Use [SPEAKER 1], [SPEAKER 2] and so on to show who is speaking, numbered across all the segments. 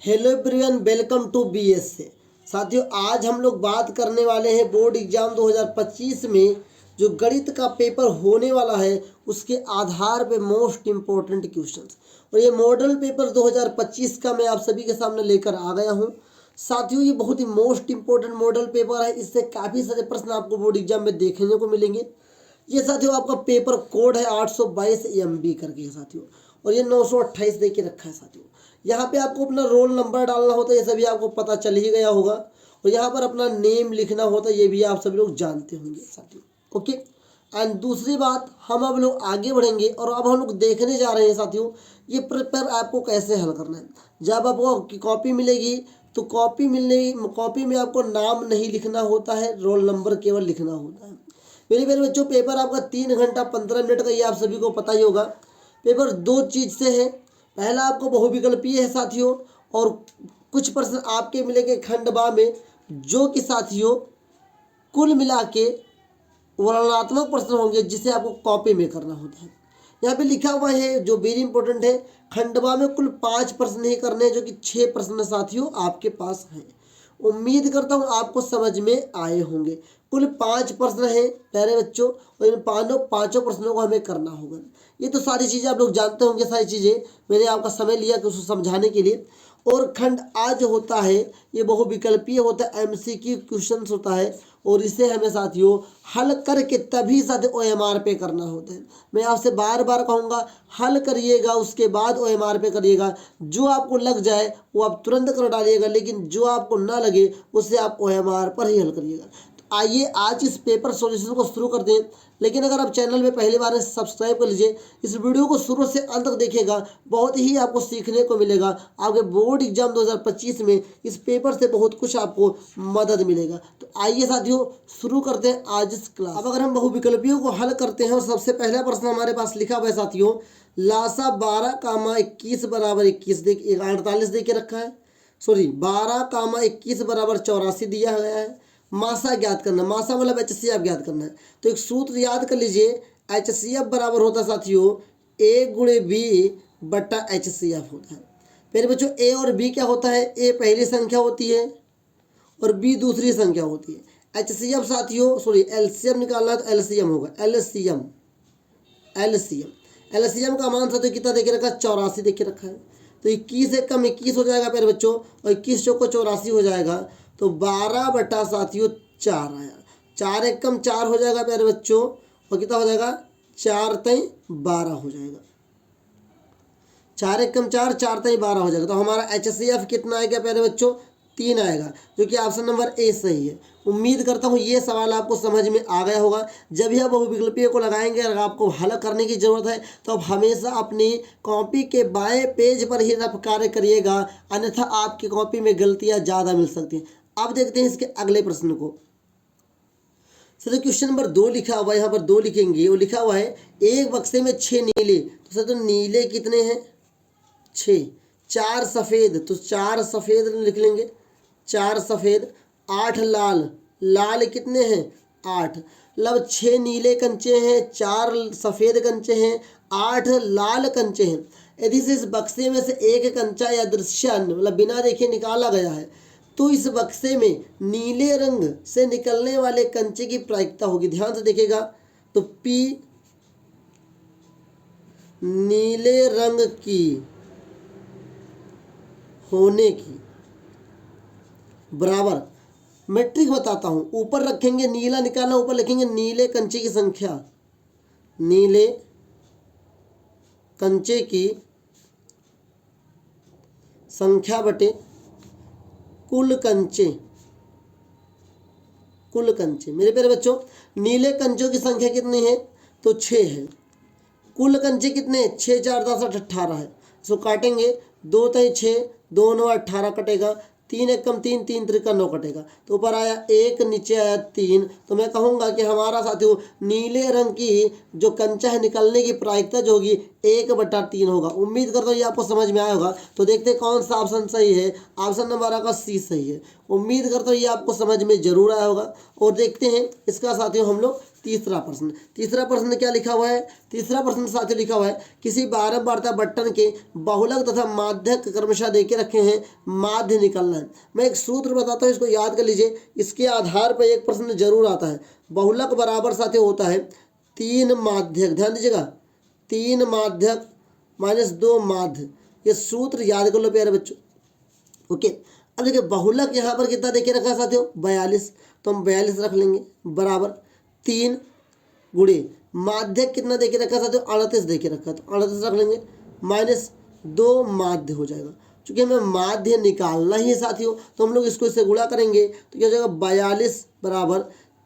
[SPEAKER 1] Hello everyone, welcome to BS से। साथियों, आज हम लोग बात करने वाले हैं बोर्ड एग्जाम 2025 में जो गणित का पेपर होने वाला है उसके आधार पे मोस्ट इम्पोर्टेंट क्वेश्चंस। और ये मॉडल पेपर 2025 का मैं आप सभी के सामने लेकर आ गया हूँ। साथियों, ये बहुत ही मोस्ट इम्पोर्टेंट मॉडल पेपर है। इससे काफ़ी सारे प्रश्न आपको बोर्ड एग्जाम में देखने को मिलेंगे। ये साथियों आपका पेपर कोड है 822 MB करके साथियों, और ये 928 दे के रखा है साथियों। यहाँ पे आपको अपना रोल नंबर डालना होता है, ये सभी आपको पता चल ही गया होगा। और यहाँ पर अपना नेम लिखना होता है, ये भी आप सभी लोग जानते होंगे साथियों। ओके, एंड दूसरी बात, हम अब लोग आगे बढ़ेंगे और अब हम लोग देखने जा रहे हैं साथियों ये पेपर आपको कैसे हल करना है। जब आपको कॉपी मिलेगी तो कॉपी में आपको नाम नहीं लिखना होता है, रोल नंबर केवल लिखना होता है। मेरे प्यारे बच्चों, पेपर आपका 3 घंटा 15 मिनट का, ये आप सभी को पता ही होगा। पेपर दो चीज़ से है। पहला आपको बहुविकल्पीय है साथियों, और कुछ प्रश्न आपके मिलेंगे खंड बा में, जो कि साथियों कुल मिला के वर्णनात्मक प्रश्न होंगे जिसे आपको कॉपी में करना होता है। यहाँ पे लिखा हुआ है जो वेरी इंपॉर्टेंट है, खंडवा में कुल 5 प्रश्न ही करने हैं, जो कि 6 प्रश्न साथियों आपके पास हैं। उम्मीद करता हूँ आपको समझ में आए होंगे। कुल 5 प्रश्न हैं प्यारे बच्चों, और इन पाँचों प्रश्नों को हमें करना होगा। ये तो सारी चीज़ें आप लोग जानते होंगे, सारी चीज़ें मैंने आपका समय लिया कि उसको समझाने के लिए। और खंड आ जो होता है ये बहुविकल्पीय होता है, MCQ क्वेश्चंस होता है, और इसे हमें साथियों हल करके तभी साथ OMR पे करना होता है। मैं आपसे बार बार कहूँगा, हल करिएगा, उसके बाद OMR पे करिएगा। जो आपको लग जाए वो आप तुरंत कर डालिएगा, लेकिन जो आपको ना लगे उसे आप OMR पर ही हल करिएगा। तो आइए आज इस पेपर सॉल्यूशन को शुरू कर दें। लेकिन अगर आप चैनल में पहली बार सब्सक्राइब कर लीजिए, इस वीडियो को शुरू से अंत तक देखिएगा, बहुत ही आपको सीखने को मिलेगा। आपके बोर्ड एग्जाम 2025 में इस पेपर से बहुत कुछ आपको मदद मिलेगा। तो आइए साथियों शुरू करते हैं आज इस क्लास। अब अगर हम बहुविकल्पियों को हल करते हैं, और सबसे पहला प्रश्न हमारे पास लिखा हुआ है साथियों, लासा 12, 21 देखिए 48 दे के रखा है। 12, 21 = 84 दिया गया है। मासा ज्ञात करना, मासा मतलब HCF ज्ञात करना है। तो एक सूत्र याद कर लीजिए, HCF बराबर होता है साथियों A×B/HCF होता है। मेरे बच्चों, A और B क्या होता है? A पहली संख्या होती है और B दूसरी संख्या होती है। HCF साथियों LCM निकालना है तो LCM होगा, LCM का मान साथियों कितना देखे रखा है? 84 देखे रखा है। तो 21 से कम 21 हो जाएगा प्यारे बच्चों, और 21 चौको 84 हो जाएगा। तो 12 साथियों 4 आया। 4 एक कम 4 हो जाएगा प्यारे बच्चों, और कितना हो जाएगा? 4 3 12 हो जाएगा। 4 एक कम 4, 4 3 12 हो जाएगा। तो हमारा HCF कितना आएगा प्यारे बच्चों? 3 आएगा, जो कि ऑप्शन नंबर A सही है। उम्मीद करता हूँ ये सवाल आपको समझ में आ गया होगा। जब भी आप बहुविकल्पीय को लगाएंगे, अगर आपको हल करने की ज़रूरत है तो आप हमेशा अपनी कॉपी के बाएं पेज पर ही रफ कार्य करिएगा, अन्यथा आपकी कॉपी में गलतियाँ ज़्यादा मिल सकती हैं। अब देखते हैं इसके अगले प्रश्न को। सर क्वेश्चन नंबर 2 लिखा हुआ है, यहाँ पर 2 लिखेंगे। वो लिखा हुआ है एक बक्से में 6 नीले। तो सर तो नीले कितने हैं? 6। 4 सफ़ेद, तो 4 सफ़ेद लिख लेंगे, 4 सफ़ेद। 8 लाल, लाल कितने हैं? 8। मतलब 6 नीले कंचे हैं, 4 सफ़ेद कंचे हैं, 8 लाल कंचे हैं। यदि से इस बक्से में से एक कंचा या दृश्यन मतलब बिना देखे निकाला गया है, तो इस बक्से में नीले रंग से निकलने वाले कंचे की प्रायिकता होगी। ध्यान से देखिएगा, तो P नीले रंग की होने की बराबर, मैट्रिक बताता हूं। ऊपर रखेंगे नीला निकालना, ऊपर लिखेंगे नीले कंचे की संख्या, नीले कंचे की संख्या बटे कुल कंचे। मेरे प्यारे बच्चों, नीले कंचों की संख्या कितनी है? तो 6 है। कुल कंचे कितने? 6 4 10 8 18 है। सो काटेंगे, 2 3 6, 2 9 18 कटेगा, 3 एक कम 3, 3 3 9 कटेगा। तो ऊपर आया 1, नीचे आया 3। तो मैं कहूँगा कि हमारा साथियों नीले रंग की जो कंचा है निकलने की प्रायिकता जो होगी 1/3 होगा। उम्मीद करता हूँ ये आपको समझ में आया होगा। तो देखते हैं कौन सा ऑप्शन सही है। ऑप्शन नंबर आपका C सही है। उम्मीद करता हूँ ये आपको समझ में जरूर आया होगा। और देखते हैं इसका साथियों हम लोग तीसरा प्रश्न क्या लिखा हुआ है? तीसरा प्रश्न साथियों लिखा हुआ है, किसी बारंबारता बटन के बहुलक तथा माध्यक क्रमशः देके रखे हैं, माध्य निकालना है। मैं एक सूत्र बताता हूँ, इसको याद कर लीजिए, इसके आधार पर एक प्रश्न जरूर आता है। बहुलक बराबर साथियों होता है 3 माध्यक, ध्यान दीजिएगा, 3 माध्यक माइनस 2 माध्य। ये सूत्र याद कर लो प्यारे बच्चों। ओके, अब देखिए बहुलक यहाँ पर कितना देके रखा है साथियों? 42, तो हम 42 रख लेंगे बराबर 3 गुणे माध्यक कितना देके रखा है साथियों? 38 देके रखा है, तो 38 रख लेंगे माइनस 2 माध्य हो जाएगा। चूंकि हमें माध्य निकालना ही है साथियों, तो हम लोग इसको इससे गुणा करेंगे तो क्या हो जाएगा? 42 बराबर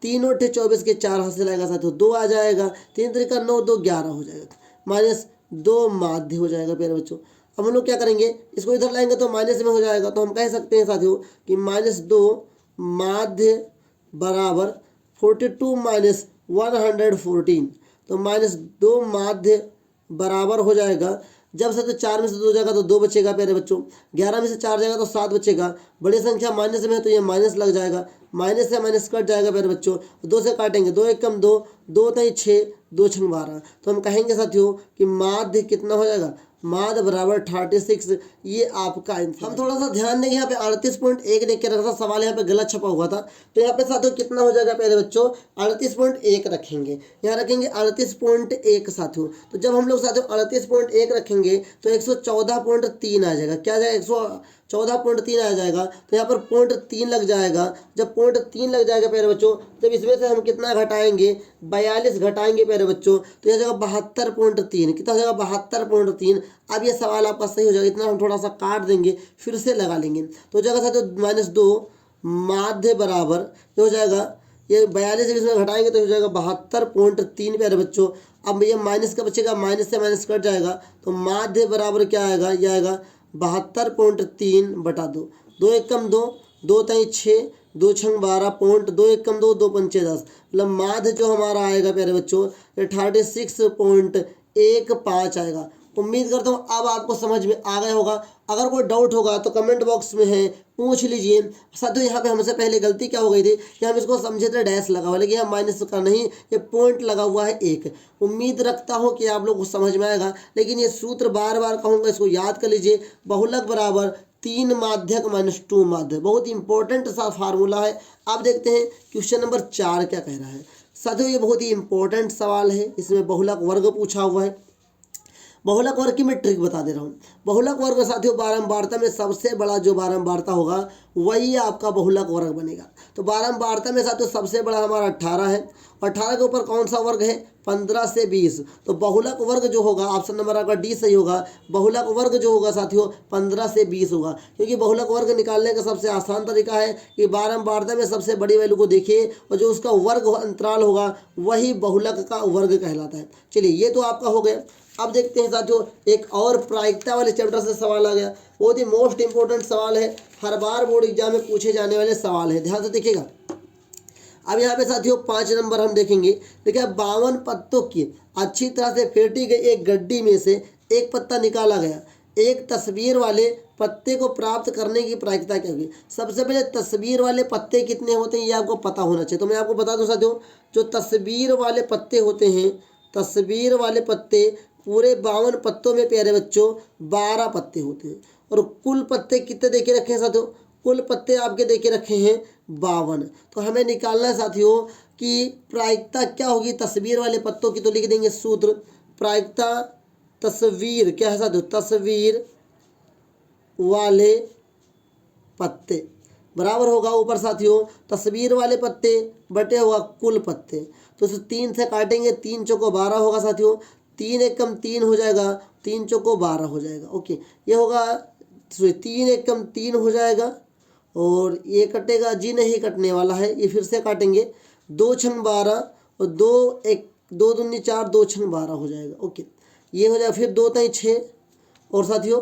[SPEAKER 1] 3 और 24 के 4 हाथ से लगाएगा साथियों 2 आ जाएगा, 3 3 9 2 11 हो जाएगा, माइनस 2 माध्य हो जाएगा प्यारे बच्चों। अब हम लोग क्या करेंगे, इसको इधर लाएंगे तो माइनस में हो जाएगा, तो हम कह सकते हैं साथियों कि -2 माध्य बराबर 42 माइनस 114, तो -2 माध्य बराबर हो जाएगा। जब से तो 4 में से 2 जाएगा तो 2 बचेगा प्यारे बच्चों, 11 में से 4 जाएगा तो 7 बचेगा। बड़ी संख्या माइनस में है तो ये माइनस लग जाएगा, माइनस से माइनस कट जाएगा प्यारे बच्चों, 2 से काटेंगे, 2 1 कम 2, 2 3 6, 2 6 12, तो हम कहेंगे साथियों कि माध्य कितना हो जाएगा? माध्य बराबर 36। ये आपका आंसर। हम थोड़ा सा ध्यान देंगे, यहाँ पे 38.1 देख के रखा था, सवाल यहाँ पे गलत छपा हुआ था, तो यहाँ पे साथियों कितना हो जाएगा प्यारे बच्चों? 38.1 रखेंगे, यहाँ रखेंगे 38.1 साथियों। तो जब हम लोग साथियों 38.1 रखेंगे तो 114.3 आ जाएगा। क्या आ जाएगा? 114.3 आ जाएगा, तो यहाँ पर 0.3 लग जाएगा। जब 0.3 लग जाएगा प्यारे बच्चों, जब इसमें से हम कितना घटाएंगे? 42 घटाएंगे प्यारे बच्चों, तो यह जाएगा 72.3। कितना हो जाएगा? 72.3। अब ये सवाल आपका सही हो जाएगा, इतना हम थोड़ा सा काट देंगे, फिर से लगा लेंगे, तो जगह साथियों -2 माध्य बराबर हो जाएगा, ये 42 इसमें घटाएंगे तो हो जाएगा 72.3 प्यारे बच्चों। अब ये माइनस का बचेगा, माइनस से माइनस कट जाएगा, तो माध्य बराबर क्या आएगा? ये आएगा 72.3 बटा 2, 2 1 कम 2, 2 3 6, 2 6 12, 2 1 कम 2, 2 5 10, मतलब माध्य जो हमारा आएगा प्यारे बच्चों ये 36.15 आएगा। उम्मीद करता हूँ अब आपको समझ में आ गया होगा। अगर कोई डाउट होगा तो कमेंट बॉक्स में है, पूछ लीजिए। साथियों यहाँ पे हमसे पहले गलती क्या हो गई थी कि हम इसको समझे थे डैश लगा हुआ, लेकिन यहाँ माइनस का नहीं, ये पॉइंट लगा हुआ है 1। उम्मीद रखता हूँ कि आप लोग को समझ में आएगा, लेकिन ये सूत्र बार बार कहूँगा, इसको याद कर लीजिए। बहुलक बराबर 3 माध्यक माइनस 2 माध्य, बहुत इंपॉर्टेंट सा फार्मूला है। आप देखते हैं क्वेश्चन नंबर 4 क्या कह रहा है साथियों। ये बहुत ही इंपॉर्टेंट सवाल है, इसमें बहुलक वर्ग पूछा हुआ है। बहुलक वर्ग की मैं ट्रिक बता दे रहा हूँ। बहुलक वर्ग साथियों बारंबारता में सबसे बड़ा जो बारंबारता होगा वही आपका बहुलक वर्ग बनेगा। तो बारंबारता में साथियों सबसे बड़ा हमारा 18 है, 18 के ऊपर कौन सा वर्ग है? 15 से 20। तो बहुलक वर्ग जो होगा, ऑप्शन नंबर आपका डी सही होगा। बहुलक वर्ग जो होगा साथियों 15 से 20 होगा, क्योंकि बहुलक वर्ग निकालने का सबसे आसान तरीका है कि बारंबारता में सबसे बड़ी वैल्यू को देखिए और जो उसका वर्ग अंतराल होगा वही बहुलक का वर्ग कहलाता है। चलिए ये तो आपका हो गया। अब देखते हैं साथियों एक और प्रायिकता वाले चैप्टर से सवाल आ गया, बहुत ही मोस्ट इंपॉर्टेंट सवाल है, हर बार बोर्ड एग्जाम में पूछे जाने वाले सवाल है, ध्यान से देखिएगा। अब यहाँ पे साथियों 5 नंबर हम देखेंगे। देखिए 52 पत्तों की अच्छी तरह से फेंटी गई एक गड्डी में से एक पत्ता निकाला गया, एक तस्वीर वाले पत्ते को प्राप्त करने की प्रायिकता क्या होगी? सबसे पहले तस्वीर वाले पत्ते कितने होते हैं ये आपको पता होना चाहिए। तो मैं आपको बता दूं साथियों, जो तस्वीर वाले पत्ते होते हैं, तस्वीर वाले पत्ते पूरे 52 पत्तों में प्यारे बच्चों 12 पत्ते होते हैं। और कुल पत्ते कितने देके रखे हैं साथियों? कुल पत्ते आपके देके रखे हैं 52। तो हमें निकालना है साथियों कि प्रायिकता क्या होगी तस्वीर वाले पत्तों की। तो लिख देंगे सूत्र, प्रायिकता तस्वीर क्या है साथियों? तस्वीर वाले पत्ते बराबर होगा ऊपर साथियों तस्वीर वाले पत्ते बटे होगा कुल पत्ते। तो इसे 3 से काटेंगे, 3 चौको 12 होगा साथियों, 3 एकम 3 हो जाएगा, 3 चौको 12 हो जाएगा। ओके, ये होगा 3 एकम 3 हो जाएगा और ये कटेगा जी नहीं कटने वाला है, ये फिर से काटेंगे, 2 छंग 12 और 2 दूनी 4, 2 छंग 12 हो जाएगा। ओके, ये हो जाएगा फिर 2 तई 6 और साथियों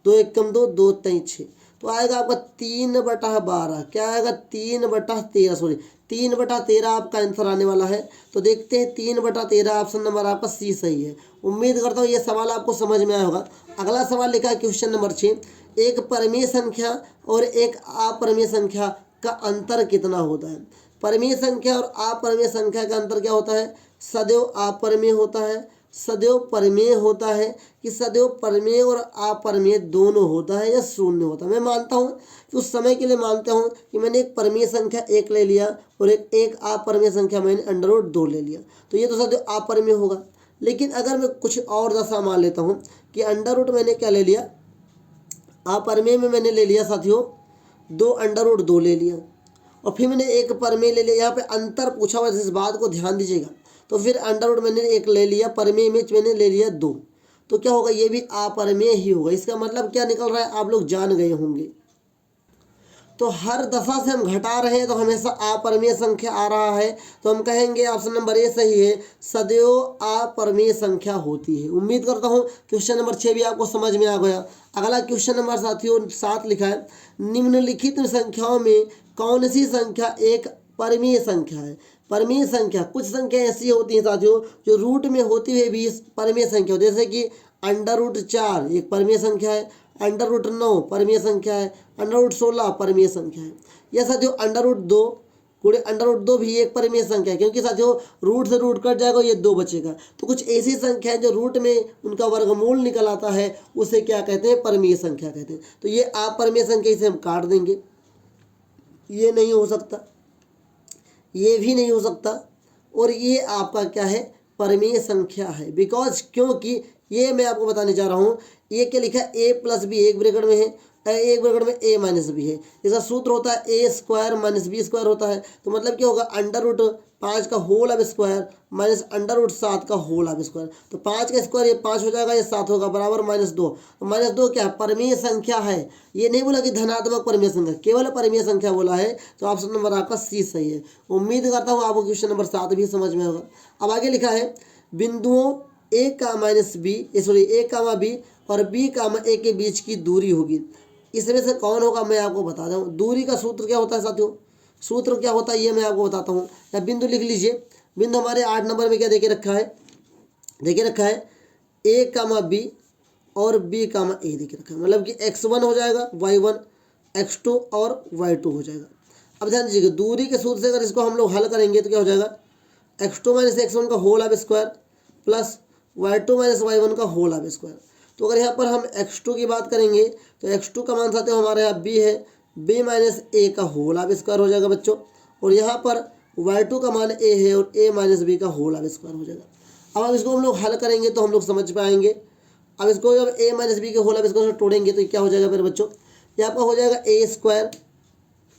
[SPEAKER 1] 2 एकम 2, 2 तई 6, तो आएगा आपका 3/12। क्या आएगा? 3/13, सॉरी 3/13 आपका आंसर आने वाला है। तो देखते हैं 3/13 ऑप्शन नंबर आपका सी सही है। उम्मीद करता हूँ ये सवाल आपको समझ में आया होगा। अगला सवाल लिखा है क्वेश्चन नंबर 6, एक परिमेय संख्या और एक अपरिमेय संख्या का अंतर कितना होता है? परिमेय संख्या और अपरिमेय संख्या का अंतर क्या होता है? सदैव अपरिमेय होता है, सदैव परिमेय होता है, कि सदैव परिमेय और अपरिमेय दोनों होता है या शून्य होता है। मैं मानता हूँ कि उस समय के लिए मानता हूँ कि मैंने एक परिमेय संख्या 1 ले लिया और एक अपरिमेय संख्या मैंने √2 ले लिया, तो ये तो सदैव अपरिमेय होगा। लेकिन अगर मैं कुछ और दशा मान लेता हूँ कि √ मैंने क्या ले लिया, अपरिमेय में मैंने ले लिया साथियों 2 √2 ले लिया, और फिर मैंने एक परिमेय ले लिया। यहाँ पे अंतर पूछा हुआ है, इस बात को ध्यान दीजिएगा। तो फिर √ मैंने एक ले लिया, परिमेय में मैंने ले लिया 2, तो क्या होगा, ये भी अपरिमेय ही होगा। इसका मतलब क्या निकल रहा है, आप लोग जान गए होंगे। तो हर दफा से हम घटा रहे हैं तो हमेशा अपरिमेय संख्या आ रहा है, तो हम कहेंगे ऑप्शन नंबर ए सही है, सदैव अपरिमेय संख्या होती है। उम्मीद करता हूँ क्वेश्चन नंबर 6 भी आपको समझ में आ गया। अगला क्वेश्चन नंबर साथियों 7 लिखा है, निम्नलिखित संख्याओं में कौन सी संख्या एक परिमेय संख्या है? परिमेय संख्या, कुछ संख्या ऐसी होती हैं साथियों जो रूट में होती हुई भी परिमेय संख्या, जैसे कि √4 एक परिमेय संख्या है, √9 परिमेय संख्या है, √16 परिमेय संख्या है। यह साथियों √2 गुणे √2 भी एक परिमेय संख्या है, क्योंकि साथियों रूट से रूट कट जाएगा, ये 2 बचेगा। तो कुछ ऐसी संख्या है जो रूट में उनका वर्गमूल निकल आता है, उसे क्या कहते हैं, परिमेय संख्या कहते हैं। तो ये अपरिमेय संख्या, इसे हम काट देंगे, ये नहीं हो सकता, ये भी नहीं हो सकता, और ये आपका क्या है, परिमेय संख्या है। बिकॉज क्योंकि ये मैं आपको बताने जा रहा हूँ, ये क्या लिखा है, a + b एक ब्रैकेट में है, एक ब्रैकेट में a - b है। इसका सूत्र होता है a² - b² होता है। तो मतलब क्या होगा, √5 का होल ऑफ स्क्वायर माइनस √7 का होल ऑफ स्क्वायर। तो 5 का स्क्वायर, ये 5 हो जाएगा, ये 7 होगा, बराबर -2। तो -2 क्या है, परिमेय संख्या है। ये नहीं बोला कि धनात्मक परिमेय संख्या, केवल परिमेय संख्या बोला है। तो ऑप्शन नंबर आपका सी सही है। उम्मीद करता हूँ आपको क्वेश्चन नंबर 7 भी समझ में होगा। अब आगे लिखा है, बिंदुओं a, b और b, a के बीच की दूरी होगी, इसमें से कौन होगा, मैं आपको बता दूं। दूरी का सूत्र क्या होता है साथियों, सूत्र क्या होता है ये मैं आपको बताता हूँ। या बिंदु लिख लीजिए, बिंदु हमारे 8 नंबर में क्या देके रखा है, देके रखा है a, b और b, a देके रखा है। मतलब कि x1 हो जाएगा, y1, x2 और y2 हो जाएगा। अब ध्यान दीजिएगा, दूरी के सूत्र से अगर इसको हम लोग हल करेंगे तो क्या हो जाएगा, x2 - x1 का whole of square plus y2 - y1 का होल ऑफ स्क्वायर। तो अगर यहाँ पर हम x2 की बात करेंगे तो x2 का मान साथियों हमारे यहाँ b है, b - a का होल ऑफ स्क्वायर हो जाएगा बच्चों, और यहाँ पर y2 का मान a है और a - b का होल ऑफ स्क्वायर हो जाएगा। अब इसको हम लोग हल करेंगे तो हम लोग समझ पाएंगे। अब इसको जब a - b के होल ऑफ स्क्वायर से तोड़ेंगे तो क्या हो जाएगा मेरे बच्चों, यहाँ पर हो जाएगा a²,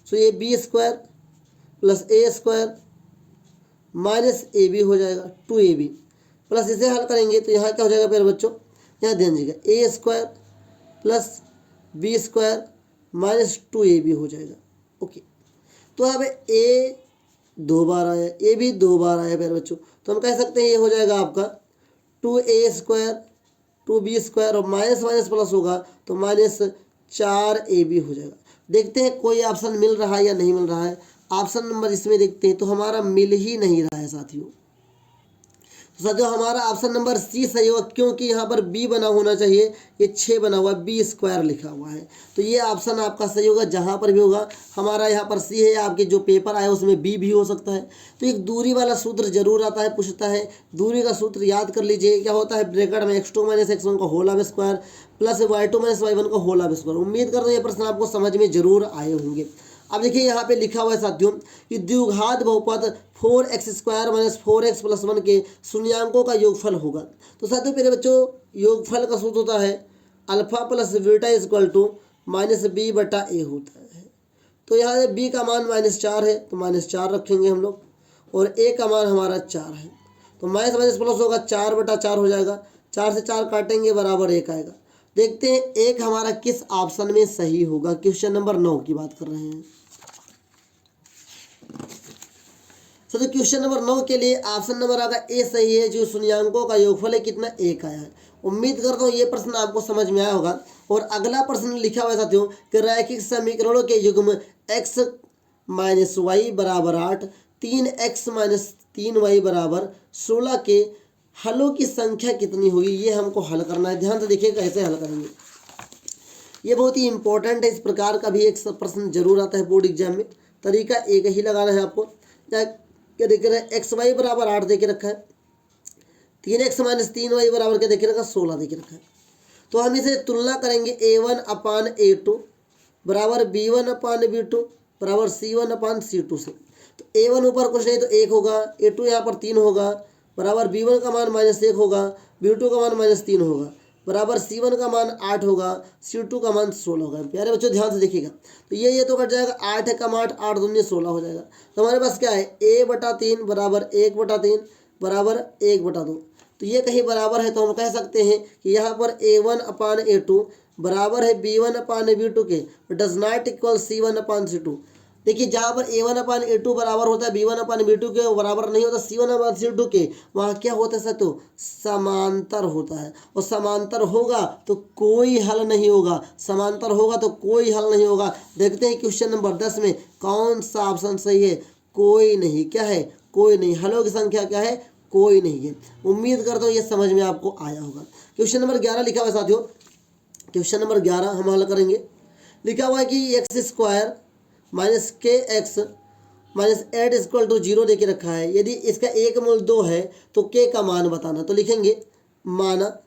[SPEAKER 1] सो ये b² plus a² minus ab हो जाएगा 2ab, प्लस इसे हल करेंगे तो यहाँ क्या हो जाएगा मेरे बच्चों, यहाँ ध्यान दीजिएगा a² plus b² minus 2ab हो जाएगा। ओके, तो यहाँ पे a 2 बार आया, a भी 2 बार आया मेरे बच्चों, तो हम कह सकते हैं ये हो जाएगा आपका 2a² 2b² और माइनस माइनस प्लस होगा तो -4ab हो जाएगा। देखते हैं कोई ऑप्शन मिल रहा है या नहीं मिल रहा है। ऑप्शन नंबर इसमें देखते हैं तो हमारा मिल ही नहीं रहा है साथियों। तो साथियों हमारा ऑप्शन नंबर सी सही होगा, क्योंकि यहाँ पर बी बना होना चाहिए, ये 6 बना हुआ है, b² लिखा हुआ है, तो ये ऑप्शन आपका सही होगा। जहाँ पर भी होगा हमारा यहाँ पर सी है, आपके जो पेपर आए उसमें बी भी हो सकता है। तो एक दूरी वाला सूत्र जरूर आता है, पूछता है। दूरी का सूत्र याद कर लीजिए, क्या होता है, ब्रैकेट में x2 - x1 का whole of square plus y2 - y1 का होल ऑफ स्क्वायर। उम्मीद करता हूँ ये प्रश्न आपको समझ में जरूर आए होंगे। अब देखिए यहाँ पे लिखा हुआ है साथियों कि द्विघात बहुपद 4x² - 4x + 1 के शून्यांकों का योगफल होगा। तो साथियों मेरे बच्चों योगफल का सूत्र होता है अल्फा प्लस बीटा -b/a होता है। तो यहाँ b का मान -4 है तो -4 रखेंगे हम लोग, और a का मान हमारा 4 है, तो माइनस माइनस प्लस होगा 4/4 हो जाएगा, 4 से 4 काटेंगे बराबर 1 आएगा। देखते हैं एक हमारा किस ऑप्शन में सही होगा। क्वेश्चन नंबर 9 की बात कर रहे हैं। तो क्वेश्चन नंबर 9 के लिए ऑप्शन नंबर आपका ए सही है, जो शून्यांकों का योगफल है कितना, 1 आया है। उम्मीद करता हूँ ये प्रश्न आपको समझ में आया होगा। और अगला प्रश्न लिखा हुआ है साथियों कि रैखिक समीकरणों के युग्म x - y = 8, 3x - 3y = 16 के हलों की संख्या कितनी होगी, ये हमको हल करना है। ध्यान से देखिएगा कैसे हल करेंगे, ये बहुत ही इंपॉर्टेंट है। इस प्रकार का भी एक प्रश्न जरूर आता है बोर्ड एग्जाम में। तरीका एक ही लगाना है आपको। क्या देख रहे हैं, एक्स वाई बराबर 8 देके रखा है, 3x माइनस 3y बराबर क्या देखे रखा, 16 देके रखा है। तो हम इसे तुलना करेंगे a1/a2 बराबर b1/b2 बराबर c1/c2 से। तो a1 ऊपर कुछ नहीं तो 1 होगा, a2 यहाँ पर 3 होगा बराबर b1 का मान -1 होगा, b2 का मान -3 होगा बराबर c1 का मान 8 होगा, c2 का मान 16 होगा। प्यारे बच्चों ध्यान से देखिएगा, तो ये तो कट जाएगा, 8 कम 8, 8 दूनी 16 हो जाएगा। तो हमारे पास क्या है, a/3 बराबर 1/3 बराबर 1/2। तो ये कहीं बराबर है तो हम कह सकते हैं कि यहाँ पर a1/a2 बराबर है b1/b2 के, डज नॉट इक्वल c1/c2। देखिए जहाँ पर a1/a2 बराबर होता है b1/b2 के, वो बराबर नहीं होता c1/c2 के, वहाँ क्या होता है साथियों, समांतर होता है। और समांतर होगा तो कोई हल नहीं होगा, समांतर होगा तो कोई हल नहीं होगा। देखते हैं क्वेश्चन नंबर 10 में कौन सा ऑप्शन सही है, कोई नहीं। क्या है, कोई नहीं। हलों की संख्या क्या है, कोई नहीं है। उम्मीद करता हूँ ये समझ में आपको आया होगा। क्वेश्चन नंबर 11 लिखा हुआ है साथियों, क्वेश्चन नंबर 11 हम हल करेंगे। लिखा हुआ है कि x² minus kx minus 8 equal to 0 देके रखा है। यदि इसका एक मूल 2 है तो k का मान बताना। तो लिखेंगे माना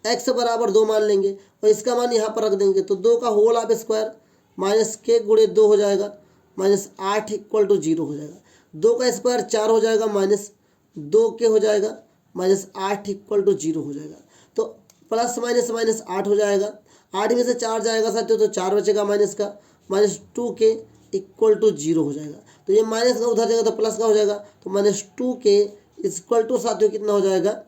[SPEAKER 1] x बराबर 2 मान लेंगे और इसका मान यहाँ पर रख देंगे। तो 2 का whole of square minus k गुणे 2 हो जाएगा माइनस 8 इक्वल टू 0 हो जाएगा। 2 का स्क्वायर 4 हो जाएगा माइनस 2 के हो जाएगा माइनस 8 इक्वल टू 0 हो जाएगा। तो प्लस माइनस माइनस 8 हो जाएगा, 8 में से 4 जाएगा साथियों तो 4 बचेगा माइनस का, माइनस 2k इक्वल टू 0 हो जाएगा। तो ये माइनस का उधर जाएगा तो प्लस का हो जाएगा, तो माइनस 2k इक्वल टू साथियों कितना हो जाएगा,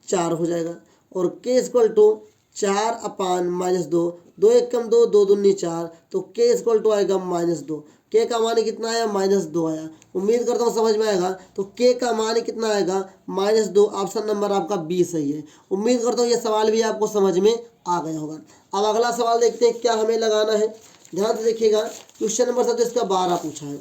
[SPEAKER 1] 4 हो जाएगा। और k इक्वल टू 4/-2, 2 1 कम 2, 2 दूनी 4, तो k इक्वल टू आएगा -2। k का मान कितना आया, -2 आया। उम्मीद करता हूँ समझ में आएगा। तो k का मान कितना आएगा, -2। ऑप्शन नंबर आपका बी सही है। उम्मीद करता हूँ ये सवाल भी आपको समझ में आ गया होगा। अब अगला सवाल देखते हैं क्या हमें लगाना है, ध्यान से देखिएगा। क्वेश्चन नंबर साथियों इसका 12 पूछा है।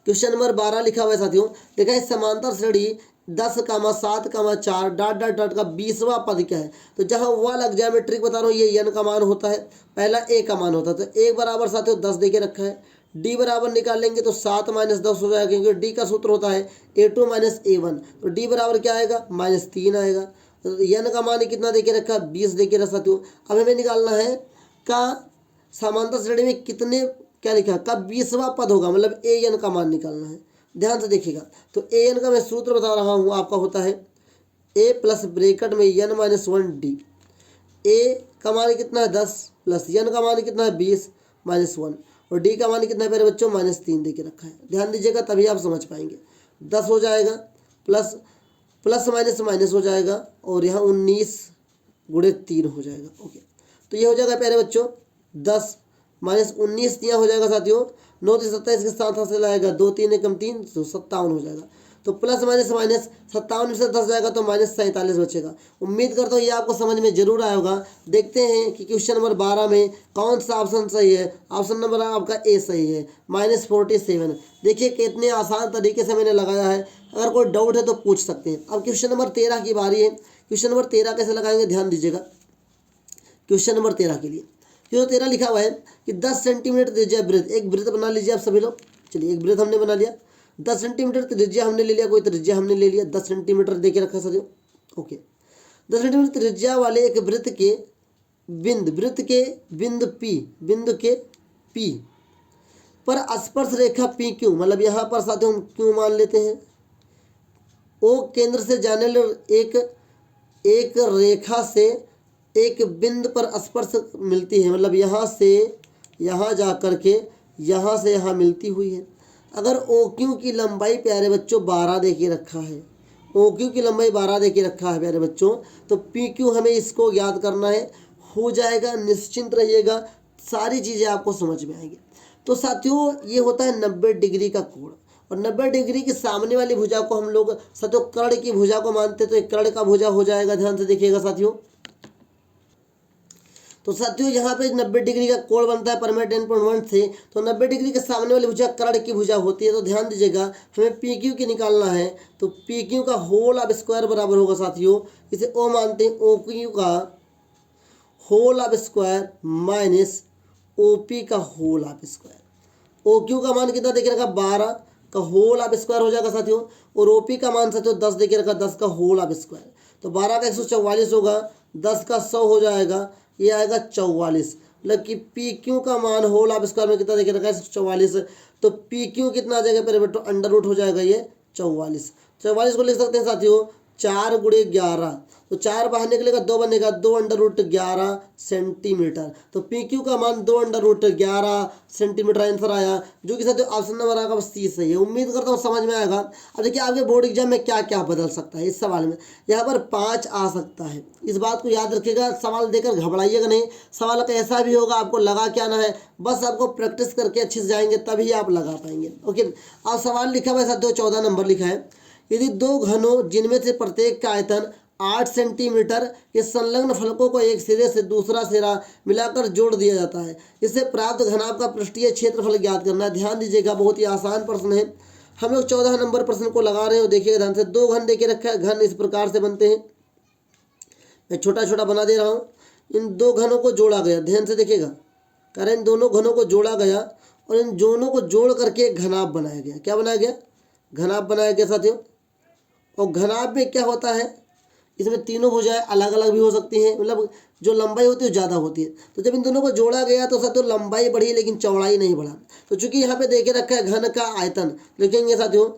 [SPEAKER 1] क्वेश्चन नंबर 12 लिखा हुआ है साथियों, देखा है समांतर श्रेणी 10,7,4 डॉट डॉट डॉट का 20वां पद क्या है। तो जहाँ वह लग जाए, मैं ट्रिक बता रहा हूँ, ये n का मान होता है, पहला a का मान होता है। तो a बराबर साथियों 10 देके रखा है, d बराबर निकाल लेंगे तो 7 माइनस 10 हो जाएगा, क्योंकि d का सूत्र होता है a2 माइनस a1। तो d बराबर क्या आएगा, -3 आएगा। तो n का मान कितना देके रखा, 20 देके रखा साथियों। अब हमें निकालना है का समांतर श्रेणी में कितने, क्या लिखा, कब 20वां पद होगा, मतलब an का मान निकालना है। ध्यान से देखिएगा, तो an का मैं सूत्र बता रहा हूँ, आपका होता है a प्लस ब्रैकेट में n माइनस 1d। a का मान कितना है 10 प्लस n का मान कितना है 20 माइनस 1, और d का मान कितना है मेरे बच्चों, -3 देके रखा है। ध्यान दीजिएगा तभी आप समझ पाएंगे। 10 हो जाएगा प्लस प्लस माइनस माइनस हो जाएगा, और यहाँ 19 गुणे 3 हो जाएगा। ओके, तो ये हो जाएगा प्यारे बच्चों 10 माइनस 19 यहाँ हो जाएगा साथियों 9 से 27 के साथ हासिल आएगा, 2 3 कम 3 तो 57 हो जाएगा। तो प्लस माइनस माइनस 57 में से 10 जाएगा तो -47 बचेगा। उम्मीद करता हूँ ये आपको समझ में जरूर आया होगा। देखते हैं कि क्वेश्चन नंबर 12 में कौन सा ऑप्शन सही है। ऑप्शन नंबर आपका ए सही है, -47। देखिए कितने आसान तरीके से मैंने लगाया है, अगर कोई डाउट है तो पूछ सकते हैं। अब क्वेश्चन नंबर 13 की बारी है। क्वेश्चन नंबर 13 कैसे लगाएंगे, ध्यान दीजिएगा। क्वेश्चन नंबर 13 के लिए क्यों 13 लिखा हुआ है कि 10 सेंटीमीटर त्रिज्या वृत्त, एक वृत्त बना लीजिए आप सभी लोग। चलिए एक वृत्त हमने बना लिया, 10 सेंटीमीटर त्रिज्या हमने ले लिया, कोई त्रिज्या हमने ले लिया 10 सेंटीमीटर देके रखा साथियों। ओके, 10 सेंटीमीटर त्रिज्या वाले एक वृत्त के बिंदु के P पर स्पर्श रेखा PQ, मतलब यहाँ पर साथियों हम क्यों मान लेते हैं, ओ केंद्र से जाने वाले एक रेखा से एक बिंदु पर स्पर्श मिलती है, मतलब यहाँ से यहाँ जा कर के यहाँ से यहाँ मिलती हुई है। अगर OQ की लंबाई प्यारे बच्चों 12 देके रखा है, OQ की लंबाई 12 देके रखा है प्यारे बच्चों, तो PQ हमें इसको ज्ञात करना है। हो जाएगा, निश्चिंत रहिएगा, सारी चीज़ें आपको समझ में आएंगी। तो साथियों ये होता है 90 डिग्री का कोण, और 90 डिग्री के सामने वाली भुजा को हम लोग साथियों कर्ण की भुजा को मानते हैं, तो एक कर्ण का भुजा हो जाएगा। ध्यान से देखिएगा साथियों, तो साथियों यहाँ पे 90 डिग्री का कोण बनता है परमेट 10.1 से, तो 90 डिग्री के सामने वाली भुजा कर्ण की भुजा होती है। तो ध्यान दीजिएगा हमें PQ की निकालना है, तो PQ का होल ऑफ स्क्वायर बराबर होगा साथियों, इसे O मानते हैं, OQ का whole of square minus OP का होल ऑफ स्क्वायर। OQ का मान कितना देखे रखा 12 का होल ऑफ स्क्वायर हो जाएगा साथियों। और ओपी का मान साथियों 10 देके रखा, 10 का होल ऑफ स्क्वायर, तो 12 का 144 होगा, 10 का 100 हो जाएगा, ये आएगा 44। मतलब कि पी क्यू का मान होल ऑफ स्क्वायर में कितना देके रखा है 144, तो पी क्यू कितना आ जाएगा पहले बेटो अंडर रूट हो जाएगा ये 44। 44 को लिख सकते हैं साथियों 4 गुणे 11, तो 4 बाहर निकलेगा 2 बनेगा, 2 अंडर रूट 11 सेंटीमीटर। तो पी क्यू का मान 2 अंडर रूट 11 सेंटीमीटर आंसर आया, जो कि साथियों ऑप्शन नंबर आपका 30 सही है। उम्मीद करता हूँ समझ में आएगा। अब देखिए आपके बोर्ड एग्जाम में क्या क्या बदल सकता है इस सवाल में। यहाँ पर 5 आ सकता है, इस बात को याद रखिएगा। सवाल देकर घबराइएगा नहीं, सवाल का ऐसा भी होगा आपको लगा क्या ना है, बस आपको प्रैक्टिस करके अच्छे से जाएंगे तभी आप लगा पाएंगे। ओके, अब सवाल लिखा हुआ है साथियों 14 नंबर लिखा है, यदि दो घनों जिनमें से प्रत्येक का आयतन 8 सेंटीमीटर के संलग्न फलकों को एक सिरे से दूसरा सिरा मिलाकर जोड़ दिया जाता है, इससे प्राप्त घनाभ का पृष्ठीय क्षेत्रफल ज्ञात करना है। ध्यान दीजिएगा, बहुत ही आसान प्रश्न है। हम लोग 14 नंबर प्रश्न को लगा रहे हो, देखिएगा ध्यान से। दो घन देके रखा है, घन इस प्रकार से बनते हैं, मैं छोटा छोटा बना दे रहा हूँ। इन दो घनों को जोड़ा गया, ध्यान से देखिएगा, कारण इन दोनों घनों को जोड़ा गया और इन दोनों को जोड़ करके एक घनाभ बनाया गया। क्या बनाया गया? घनाभ बनाया गया साथियों। और घनाभ में क्या होता है, इसमें तीनों भुजाएं अलग अलग भी हो सकती हैं, मतलब जो लंबाई होती है वो ज़्यादा होती है। तो जब इन दोनों को जोड़ा गया तो साथियों लंबाई बढ़ी लेकिन चौड़ाई नहीं बढ़ा। तो चूंकि यहाँ पे देखे रखा है घन का आयतन, लिखेंगे साथियों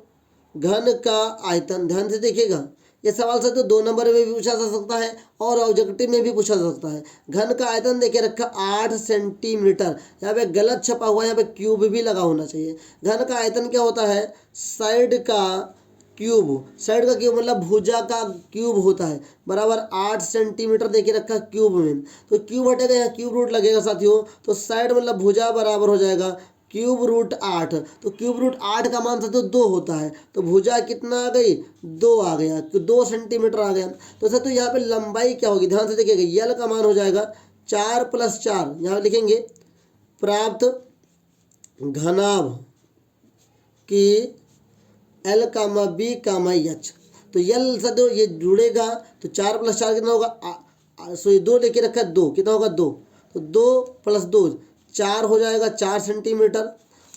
[SPEAKER 1] घन का आयतन। ध्यान से देखिएगा, ये सवाल साथियों 2 नंबर में भी पूछा जा सकता है और ऑब्जेक्टिव में भी पूछा जा सकता है। घन का आयतन देखे रखा 8 सेंटीमीटर, यहाँ पे गलत छपा हुआ है, यहाँ पे क्यूब भी लगा होना चाहिए। घन का आयतन क्या होता है? साइड का क्यूब, साइड का क्यूब मतलब भुजा का क्यूब होता है, बराबर 8 सेंटीमीटर देके रखा क्यूब में। तो क्यूब हटेगा, यहाँ क्यूब रूट लगेगा साथियों, तो साइड मतलब भुजा बराबर हो जाएगा क्यूब रूट 8। तो क्यूब रूट 8 का मान साथियों 2 होता है, तो भुजा कितना आ गई? 2 आ गया, 2 सेंटीमीटर आ गया। तो साथियों यहाँ पे लंबाई क्या होगी? ध्यान से देखिएगा, यल का मान हो जाएगा 4 + 4, यहाँ लिखेंगे प्राप्त घनाभ की एल कामा बी कामा एच। तो यल साथियों ये जुड़ेगा तो 4 + 4 कितना होगा? सो ये 2 लेके रखा है, 2 कितना होगा? 2, तो 2 + 2 4 हो जाएगा, 4 सेंटीमीटर।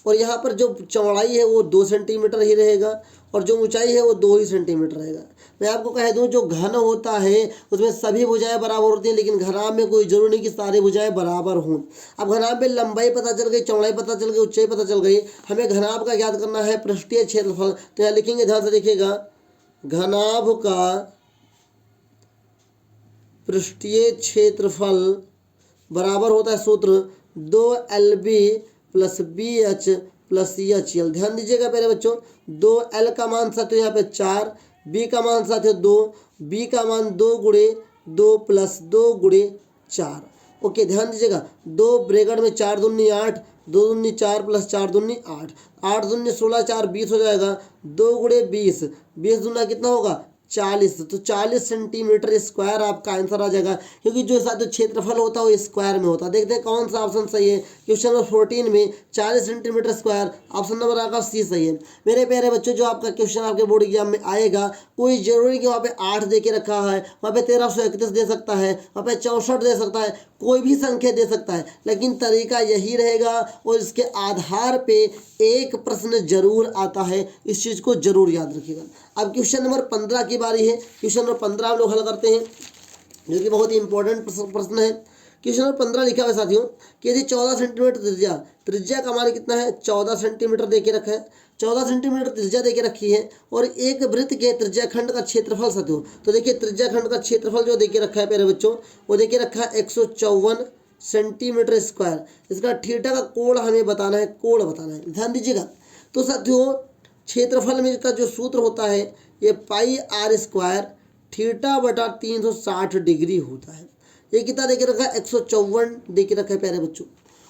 [SPEAKER 1] और यहाँ पर जो चौड़ाई है वो 2 सेंटीमीटर ही रहेगा और जो ऊंचाई है वो 2 ही सेंटीमीटर रहेगा। मैं आपको कह दूं जो घन होता है उसमें सभी भुजाएं बराबर होती हैं, लेकिन घनाभ में कोई जरूरी नहीं कि सारी भुजाएं बराबर हों। अब घनाभ में लंबाई पता चल गई, चौड़ाई पता चल गई, ऊंचाई पता चल गई, हमें घनाभ का ज्ञात करना है पृष्ठीय क्षेत्रफल। तो यहाँ लिखेंगे, ध्यान से देखिएगा, घनाभ का पृष्ठीय क्षेत्रफल बराबर होता है सूत्र 2LB + BH + HL। ध्यान दीजिएगा पहले बच्चों, 2L का मान साथियों यहाँ पे 4, B का मान साथियों 2, B का मान 2 × 2 + 2 × 4। ओके, ध्यान दीजिएगा, 2 ब्रैकेट में 4 दूनी 8, 2 दूनी 4 + 4 दूनी 8, 8 दूनी 16, 4 20 हो जाएगा, 2 × 20, 20 दूना कितना होगा? 40। तो 40 सेंटीमीटर स्क्वायर आपका आंसर आ जाएगा, क्योंकि जो साथियों क्षेत्रफल होता है वो स्क्वायर में होता है। देखते हैं कौन सा ऑप्शन सही है। क्वेश्चन नंबर 14 में 40 सेंटीमीटर स्क्वायर, ऑप्शन नंबर आपका सी सही है। मेरे प्यारे बच्चों, जो आपका क्वेश्चन आपके बोर्ड एग्जाम में आएगा, कोई जरूरी कि वहाँ पे 8 दे के रखा है, वहाँ पे 1331 दे सकता है, वहाँ पे 64 दे सकता है, कोई भी संख्या दे सकता है, लेकिन तरीका यही रहेगा और इसके आधार पे एक प्रश्न जरूर आता है। इस चीज़ को जरूर याद रखिएगा। अब क्वेश्चन नंबर 15 की बारी है। क्वेश्चन नंबर 15 हम लोग हल करते हैं, जो कि बहुत ही इंपॉर्टेंट प्रश्न है। क्वेश्चन नंबर 15 लिखा हुआ है साथियों कि यदि 14 सेंटीमीटर त्रिज्या का मान कितना है? 14 सेंटीमीटर दे के रखा है, 14 सेंटीमीटर त्रिज्या दे के रखी है और एक वृत्त के त्रिज्याखंड का क्षेत्रफल साथियों, तो देखिए त्रिज्याखंड का क्षेत्रफल जो दे के रखा है प्यारे बच्चों, वो दे के रखा है 154 सेंटीमीटर स्क्वायर। इसका थीटा का कोण हमें बताना है, कोण बताना है। ध्यान दीजिएगा, तो साथियों क्षेत्रफल में इसका जो सूत्र होता है ये πr² θ/360 डिग्री होता है। ये कितना देके रखा है? 154 देके रखा है प्यारे बच्चों,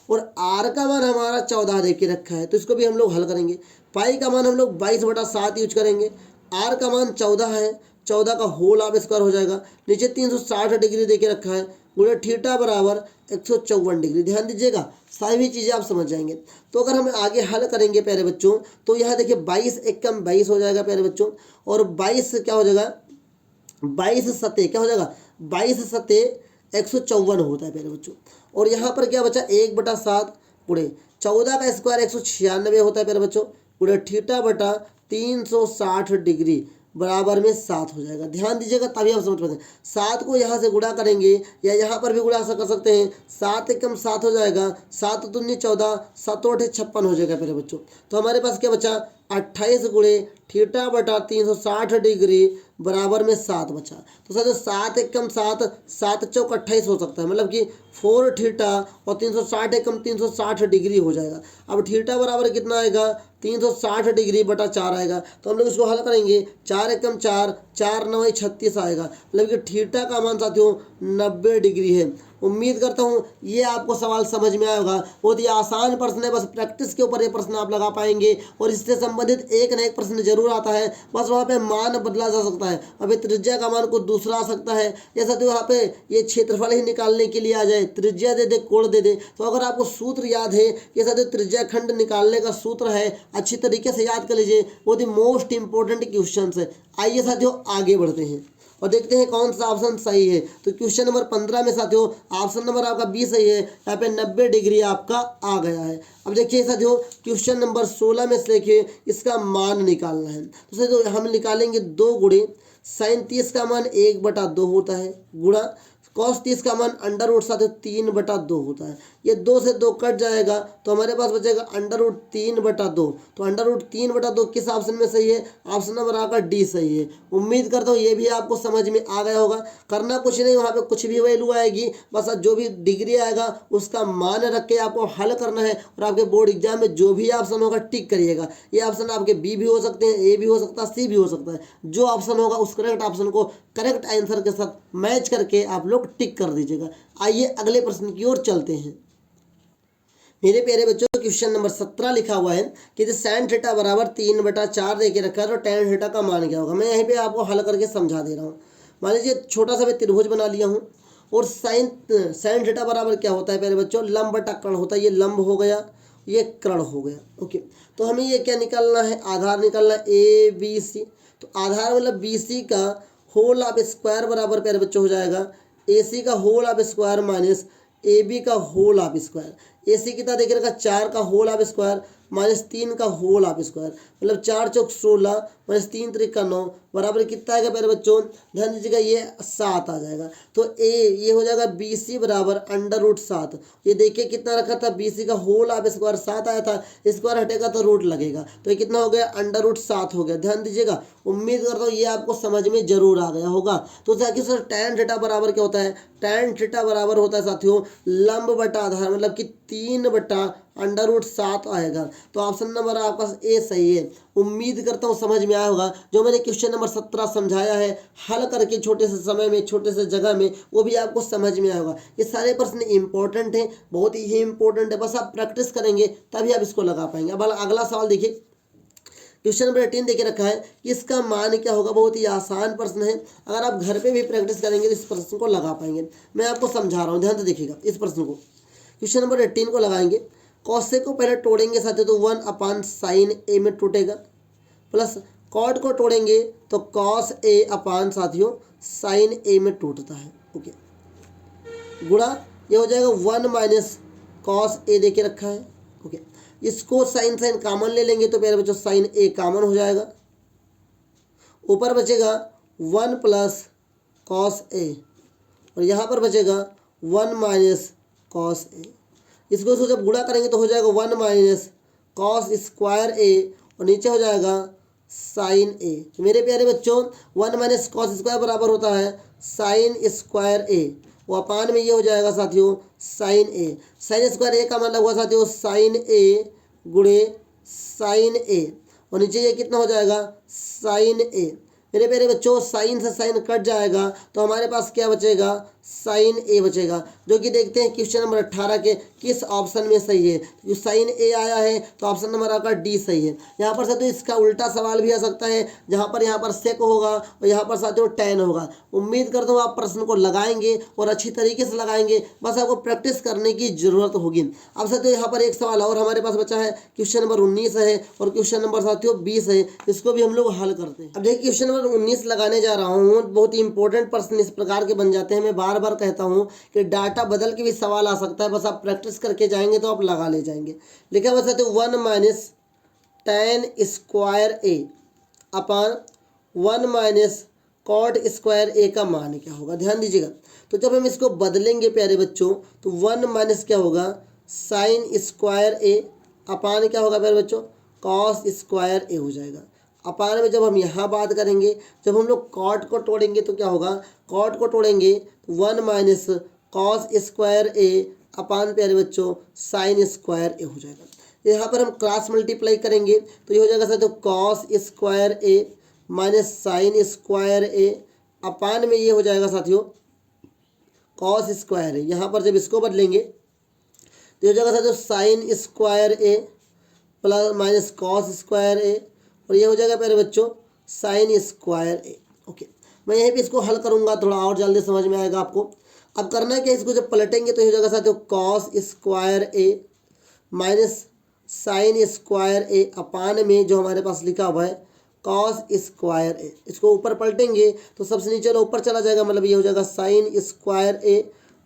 [SPEAKER 1] और आर का मान हमारा 14 देके रखा है, तो इसको भी हम लोग हल करेंगे। पाई का मान हम लोग 22/7 यूज करेंगे, आर का मान 14 है, 14 का होल ऑफ स्क्वायर हो जाएगा, नीचे 360 डिग्री देके रखा है, गुणे थीटा बराबर 154 डिग्री। ध्यान दीजिएगा, सारी चीज़ें आप समझ जाएंगे। तो अगर हम आगे हल करेंगे प्यारे बच्चों, तो यहाँ देखिए 22 × 1 = 22 हो जाएगा प्यारे बच्चों, और 22 क्या हो जाएगा? 22 सते क्या हो जाएगा? 22 सते 154 होता है प्यारे बच्चों। और यहाँ पर क्या बचा? 1/7 गुणे 14 का स्क्वायर 196 होता है प्यारे बच्चों, गुणे थीटा बटा 360 डिग्री बराबर में 7 हो जाएगा। ध्यान दीजिएगा तभी आप समझ पाते हैं। 7 को यहाँ से गुणा करेंगे या यहाँ पर भी गुणा कर सकते हैं। 7 एकम 7 हो जाएगा, 7 दूनी 14, 7 8 56 हो जाएगा मेरे बच्चों। तो हमारे पास क्या बचा, 28 गुणे थीटा बटा 360 डिग्री बराबर में 7 बचा। तो सर 7 एकम 7, 7 चौक 28 हो सकता है, मतलब कि 4 थीटा और 360 एकम 360 डिग्री हो जाएगा। अब थीटा बराबर कितना आएगा, 360 डिग्री बटा 4 आएगा। तो हम लोग इसको हल करेंगे, 4 एकम 4, 4 9 36 आएगा, मतलब कि थीटा का मान साथियों 90 डिग्री है। उम्मीद करता हूँ ये आपको सवाल समझ में आया होगा। बहुत ही आसान प्रश्न है, बस प्रैक्टिस के ऊपर ये प्रश्न आप लगा पाएंगे और इससे संबंधित एक न एक प्रश्न जरूर आता है, बस वहाँ पे मान बदला जा सकता है। अभी त्रिज्या का मान कुछ दूसरा आ सकता है, जैसा तो यहाँ पे ये क्षेत्रफल ही निकालने के लिए आ जाए, त्रिज्या दे दे कोण दे दे। तो अगर आपको सूत्र याद है, ये साथियों त्रिज्या खंड निकालने का सूत्र है, अच्छी तरीके से याद कर लीजिए, बहुत ही मोस्ट इंपॉर्टेंट क्वेश्चन है। आइए साथियों आगे बढ़ते हैं और देखते हैं कौन सा ऑप्शन सही है। तो क्वेश्चन नंबर 15 में साथियों ऑप्शन नंबर आपका 20 सही है, यहाँ पे 90 डिग्री आपका आ गया है। अब देखिए साथियों क्वेश्चन नंबर 16 में से देखिए इसका मान निकालना है। तो साथियों हम निकालेंगे 2 गुणे साइन 30 का मान 1/2 होता है, गुणा कॉस 30 का मान अंडर रूट साथियों 3/2 होता है। ये 2 से 2 कट जाएगा तो हमारे पास बचेगा अंडर रूट 3/2। तो अंडर रूट 3/2 किस ऑप्शन में सही है, ऑप्शन नंबर आपका डी सही है। उम्मीद करता हूँ ये भी आपको समझ में आ गया होगा। करना कुछ नहीं, वहाँ पे कुछ भी वैल्यू आएगी, बस जो भी डिग्री आएगा उसका मान रख के आपको हल करना है और आपके बोर्ड एग्जाम में जो भी ऑप्शन होगा टिक करिएगा। ये ऑप्शन आपके बी भी हो सकते हैं, ए भी हो सकता है, सी भी हो सकता है। जो ऑप्शन होगा उस करेक्ट ऑप्शन को करेक्ट आंसर के साथ मैच करके आप लोग टिक कर दीजिएगा। आइए अगले प्रश्न की ओर चलते हैं। मेरे प्यारे बच्चों क्वेश्चन नंबर 17 लिखा हुआ है कि साइन थीटा बराबर 3/4 दे के रखा है, तो टेन थीटा का मान क्या होगा। मैं यहीं पे आपको हल करके समझा दे रहा हूँ। मान लीजिए छोटा सा मैं त्रिभुज बना लिया हूँ और साइन थीटा बराबर क्या होता है प्यारे बच्चों, लंब बटा कर्ण होता है। ये लंब हो गया, ये कर्ण हो गया। ओके, तो हमें ये क्या निकालना है, आधार निकालना है ए बी सी। तो आधार मतलब बी सी का होल ऑफ स्क्वायर बराबर प्यारे बच्चों हो जाएगा ए सी का whole of square minus A B का whole of square. A C कितना देख रखा, 4 का होल ऑफ स्क्वायर माइनस 3 का होल ऑफ स्क्वायर, मतलब 4 चौक 16 माइनस 3 त्रिक 9 बराबर कितना आएगा मेरे बच्चों, ध्यान दीजिएगा ये 7 आ जाएगा। तो ये हो जाएगा बी सी बराबर अंडर रूट 7। ये देखिए कितना रखा था, बी सी का होल ऑफ स्क्वायर 7 आया था, स्क्वायर हटेगा तो रूट लगेगा, तो ये कितना हो गया, अंडर रूट 7 हो गया। ध्यान दीजिएगा, उम्मीद करता हूँ ये आपको समझ में जरूर आ गया होगा। तो जाके सर टैन थीटा बराबर क्या होता है, टैन थीटा बराबर होता है साथियों लंब बटा आधार, मतलब कि 3/√7 आएगा। तो ऑप्शन नंबर आपका ए सही है। उम्मीद करता हूँ समझ में आया होगा। जो मैंने क्वेश्चन नंबर 17 समझाया है हल करके छोटे से समय में छोटे से जगह में, वो भी आपको समझ में आया होगा। ये सारे प्रश्न इंपॉर्टेंट हैं, बहुत ही इंपॉर्टेंट है, बस आप प्रैक्टिस करेंगे तभी आप इसको लगा पाएंगे। अब अगला सवाल देखिए, क्वेश्चन नंबर 18 देके रखा है कि इसका मान क्या होगा। बहुत ही आसान प्रश्न है, अगर आप घर पे भी प्रैक्टिस करेंगे तो इस प्रश्न को लगा पाएंगे। मैं आपको समझा रहा हूँ, ध्यान से देखिएगा इस प्रश्न को। क्वेश्चन नंबर 18 को लगाएंगे, कॉसेक को पहले तोड़ेंगे साथियों तो 1/sin a में टूटेगा, प्लस कॉट को तोड़ेंगे तो cos a साथियों sin a में टूटता है। ओके, गुणा ये हो जाएगा 1 - cos a देके रखा है। ओके, इसको साइन कॉमन ले लेंगे तो मेरे बच्चों sin a कॉमन हो जाएगा, ऊपर बचेगा 1 + cos a और यहाँ पर बचेगा 1 - cos a। इसको जब गुणा करेंगे तो हो जाएगा 1 - cos स्क्वायर a और नीचे हो जाएगा sin a। तो मेरे प्यारे बच्चों 1 - cos स्क्वायर बराबर होता है sin स्क्वायर a, वो अपान में ये हो जाएगा साथियों sin a। sin square a का मतलब हुआ साथियों sin a गुणे sin a और नीचे ये कितना हो जाएगा sin a। मेरे प्यारे बच्चों साइन से साइन कट जाएगा तो हमारे पास क्या बचेगा, साइन ए बचेगा, जो कि देखते हैं क्वेश्चन नंबर 18 के किस ऑप्शन में सही है। जो साइन ए आया है तो ऑप्शन नंबर आपका डी सही है। यहाँ पर साथियों इसका उल्टा सवाल भी आ सकता है, जहाँ पर सेक होगा और यहाँ पर साथियों टैन होगा। उम्मीद करता हूँ आप प्रश्न को लगाएंगे और अच्छी तरीके से लगाएंगे, बस आपको प्रैक्टिस करने की जरूरत होगी। अब साथियों यहाँ पर एक सवाल और हमारे पास बचा है, क्वेश्चन नंबर 19 है और क्वेश्चन नंबर साथियों 20 है, इसको भी हम लोग हल करते हैं। अब देखिए क्वेश्चन नंबर 19 लगाने जा रहा हूँ, बहुत ही इंपॉर्टेंट प्रश्न इस प्रकार के बन जाते हैं। मैं बार बार कहता हूँ कि डाटा बदल के भी सवाल आ सकता है, बस आप प्रैक्टिस करके जाएंगे तो आप लगा ले जाएंगे। लिखा हुआ साथियों 1 - tan स्क्वायर ए अपान 1 माइनस कॉट स्क्वायर ए का मान क्या होगा। ध्यान दीजिएगा, तो जब हम इसको बदलेंगे प्यारे बच्चों तो 1 माइनस क्या होगा साइन स्क्वायर ए अपान क्या होगा प्यारे बच्चों कॉस स्क्वायर ए हो जाएगा। अपान में जब हम यहाँ बात करेंगे, जब हम लोग कॉट को तोड़ेंगे तो क्या होगा, कॉट को तोड़ेंगे 1 माइनस कॉस स्क्वायर ए अपान प्यारे बच्चों साइन स्क्वायर ए हो जाएगा। यहाँ पर हम क्रॉस मल्टीप्लाई करेंगे तो ये हो जाएगा सर तो कॉस स्क्वायर ए माइनस साइन स्क्वायर ए अपान में ये हो जाएगा साथियों कॉस स्क्वायर ए। यहाँ पर जब इसको बदलेंगे तो ये हो जाएगा साथियों साइन स्क्वायर ए प्लस माइनस कॉस स्क्वायर ए और ये हो जाएगा प्यारे बच्चों साइन स्क्वायर ए। ओके, मैं यहीं पे इसको हल करूँगा, थोड़ा और जल्दी समझ में आएगा आपको। अब करना है क्या, इसको जब पलटेंगे तो ये हो जाएगा साथियों कॉस स्क्वायर ए माइनस साइन स्क्वायर ए अपान में जो हमारे पास लिखा हुआ है कॉस स्क्वायर ए। इसको ऊपर पलटेंगे तो सबसे नीचे वाला ऊपर चला जाएगा, मतलब ये हो जाएगा साइन स्क्वायर ए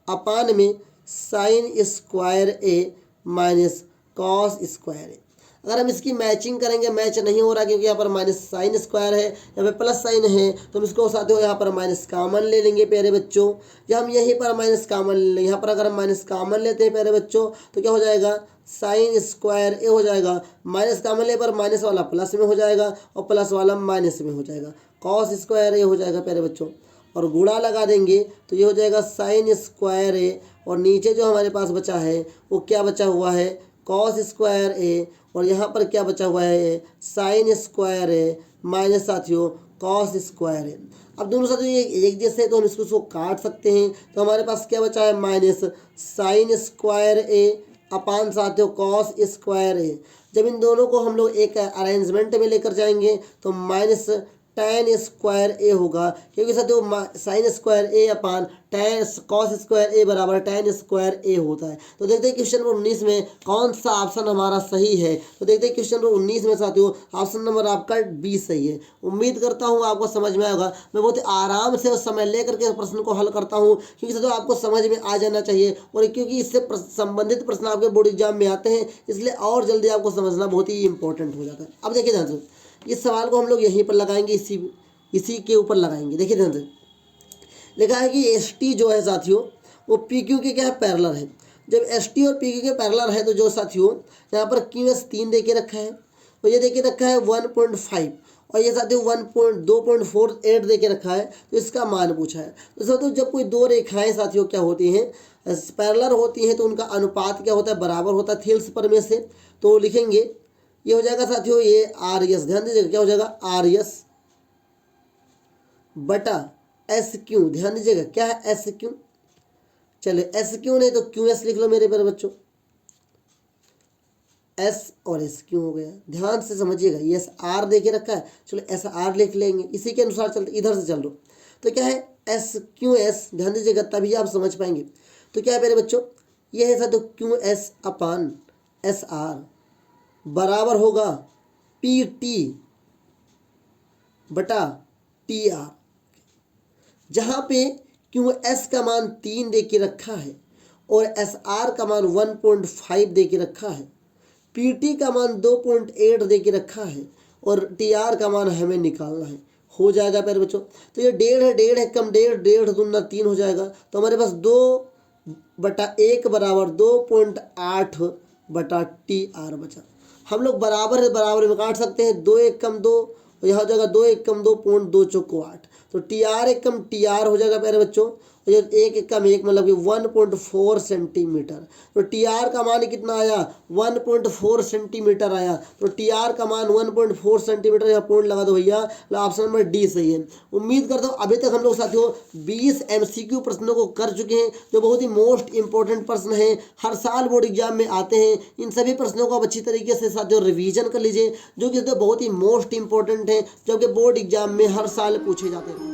[SPEAKER 1] अपान में साइन स्क्वायर ए माइनस कॉस स्क्वायर ए। अगर हम इसकी मैचिंग करेंगे, मैच नहीं हो रहा क्योंकि यहाँ पर माइनस साइन स्क्वायर है, यहाँ पे प्लस साइन है, तो हम इसको साथियों यहाँ पर माइनस कामन ले लेंगे प्यारे बच्चों, या हम यहीं पर माइनस कामन ले लेंगे। यहाँ पर अगर हम माइनस कामन लेते हैं प्यारे बच्चों तो क्या हो जाएगा साइन स्क्वायर ए हो जाएगा, माइनस कामन ले पर माइनस वाला प्लस में हो जाएगा और प्लस वाला माइनस में हो जाएगा, कॉस स्क्वायर ए हो जाएगा प्यारे बच्चों। और गुणा लगा देंगे तो ये हो जाएगा साइन स्क्वायर ए और नीचे जो हमारे पास बचा है वो क्या बचा हुआ है कॉस स्क्वायर ए और यहाँ पर क्या बचा हुआ है साइन स्क्वायर ए माइनस साथियों कॉस स्क्वायर ए। अब दोनों साथियों ये एक जैसे तो हम इसको काट सकते हैं, तो हमारे पास क्या बचा है माइनस साइन स्क्वायर ए अपान साथियों कॉस स्क्वायर ए। जब इन दोनों को हम लोग एक अरेंजमेंट में लेकर जाएंगे तो माइनस tan स्क्वायर ए होगा, क्योंकि साथियों साइन स्क्वायर ए अपान tan कॉस स्क्वायर ए बराबर tan स्क्वायर ए होता है। तो देखते हैं क्वेश्चन नंबर 19 में कौन सा ऑप्शन हमारा सही है। तो देखते हैं क्वेश्चन नंबर 19 में साथियों ऑप्शन नंबर आपका बी सही है। उम्मीद करता हूँ आपको समझ में आएगा। मैं बहुत ही आराम से और समय लेकर के प्रश्न को हल करता हूँ क्योंकि साथियों आपको समझ में आ जाना चाहिए और क्योंकि इससे संबंधित प्रश्न आपके बोर्ड एग्जाम में आते हैं, इसलिए और जल्दी आपको समझना बहुत ही इंपॉर्टेंट हो जाता है। अब देखिए ध्यान से इस सवाल को हम लोग यहीं पर लगाएंगे, इसी के ऊपर लगाएंगे। देखिए ध्यान से लिखा है कि एस टी जो है साथियों वो पी क्यू के क्या है पैरेलल है। जब एस टी और पी क्यू के पैरेलल है तो जो साथियों यहाँ पर क्यू एस 3 दे के रखा है और ये दे के रखा है 1.5 और ये साथियों 2.48 दे के रखा है, तो इसका मान पूछा है। तो साथियों जब कोई दो रेखाएं साथियों क्या होती हैं पैरेलल होती हैं तो उनका अनुपात क्या होता है बराबर होता है थेल्स पर में से। तो लिखेंगे ये हो जाएगा साथियों ये आर एस, ध्यान दीजिएगा क्या हो जाएगा आर एस बटा एस क्यू। ध्यान दीजिएगा क्या है एस क्यू, चलो एस क्यू नहीं तो क्यू एस लिख लो मेरे प्यारे बच्चों, एस और एस क्यू हो गया। ध्यान से समझिएगा ये एस आर दे के रखा है, चलो एस आर लिख लेंगे, इसी के अनुसार चलते इधर से चल लो। तो क्या है एस क्यू एस, ध्यान दीजिएगा तभी आप समझ पाएंगे। तो क्या है मेरे बच्चों ये है साथियों क्यू एस अपान एस आर बराबर होगा पी टी बटा टी आर, जहाँ पे क्यू एस का मान 3 दे के रखा है और एस आर का मान 1.5 दे के रखा है, पी टी का मान 2.8 दे के रखा है और टी आर का मान हमें निकालना है। हो जाएगा प्यारे बच्चों, तो ये 1.5 है कम 1.5 दूना 3 हो जाएगा, तो हमारे पास 2/1 बराबर 2.8 बटा टी आर बचा। हम लोग बराबर है बराबर में काट सकते हैं, 2 1 कम 2 और यहाँ हो जाएगा 2 1 कम 2 2 चौको 8, तो टी आर 1 कम टी आर हो जाएगा प्यारे बच्चों, और 1 1 कम 1 मतलब कि 1.4 सेंटीमीटर। तो टी आर का मान कितना आया 1.4 सेंटीमीटर आया, तो टी आर का मान 1.4 सेंटीमीटर, यहाँ पॉइंट लगा दो भैया, ऑप्शन नंबर डी सही है। उम्मीद करता हूँ अभी तक हम लोग साथियों 20 एमसीक्यू प्रश्नों को कर चुके हैं जो बहुत ही मोस्ट इंपॉर्टेंट प्रश्न हैं, हर साल बोर्ड एग्जाम में आते हैं। इन सभी प्रश्नों को आप अच्छी तरीके से साथियों रिवीजन कर लीजिए जो कि बहुत ही मोस्ट इंपॉर्टेंट है, जो कि बोर्ड एग्जाम में हर साल पूछे जाते हैं।